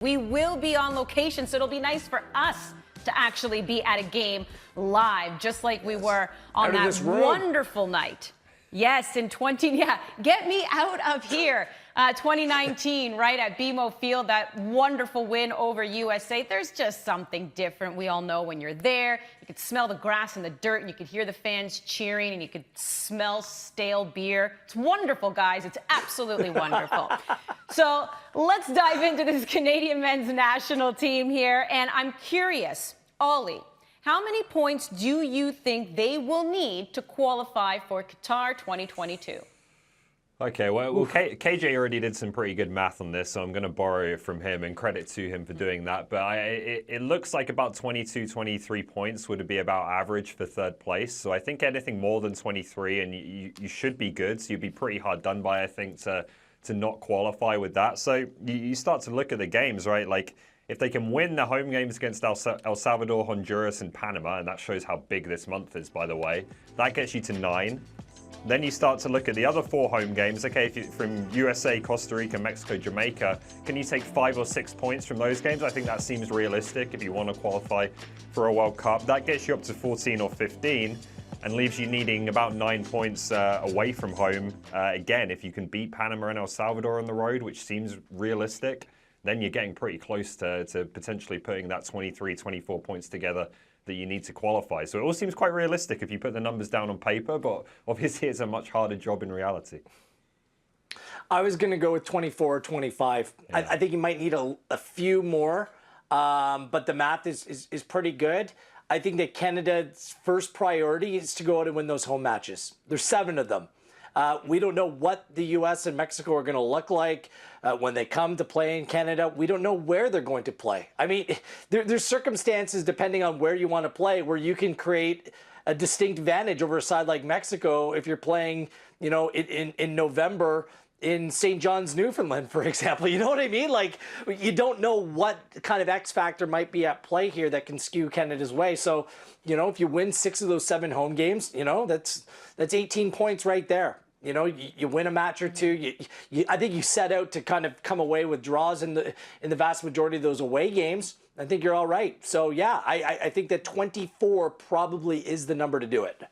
We will be on location, so it'll be nice for us to actually be at a game live, just like we were on that wonderful night. Yes, in get me out of here. 2019, right, at BMO Field, that wonderful win over USA. There's just something different. We all know when you're there, you could smell the grass and the dirt, and you could hear the fans cheering, and you could smell stale beer. It's wonderful, guys. It's absolutely wonderful. So let's dive into this Canadian men's national team here, and I'm curious, Ollie, how many points do you think they will need to qualify for Qatar 2022? Okay, well KJ already did some pretty good math on this, so I'm going to borrow it from him and credit to him for doing that. But it looks like about 22, 23 points would be about average for third place. So I think anything more than 23, and you should be good. So you'd be pretty hard done by, I think, to not qualify with that. So you start to look at the games, right? Like, if they can win the home games against El Salvador, Honduras, and Panama, and that shows how big this month is, by the way, that gets you to 9. Then you start to look at the other 4 home games. Okay, from USA, Costa Rica, Mexico, Jamaica, can you take 5 or 6 points from those games? I think that seems realistic if you want to qualify for a World Cup. That gets you up to 14 or 15 and leaves you needing about 9 points away from home. Again, if you can beat Panama and El Salvador on the road, which seems realistic, then you're getting pretty close to potentially putting that 23, 24 points together that you need to qualify. So it all seems quite realistic if you put the numbers down on paper, but obviously it's a much harder job in reality. I was going to go with 24 or 25. Yeah. I think you might need a few more, but the math is pretty good. I think that Canada's first priority is to go out and win those home matches. There's 7 of them. We don't know what the U.S. and Mexico are going to look like when they come to play in Canada. We don't know where they're going to play. I mean, there's circumstances, depending on where you want to play, where you can create a distinct advantage over a side like Mexico if you're playing, you know, in November in St. John's, Newfoundland, for example. You know what I mean? Like, you don't know what kind of X factor might be at play here that can skew Canada's way. So, you know, if you win 6 of those 7 home games, you know, that's 18 points right there. You know, you win a match or 2. I think you set out to kind of come away with draws in the vast majority of those away games. I think you're all right. So, yeah, I think that 24 probably is the number to do it.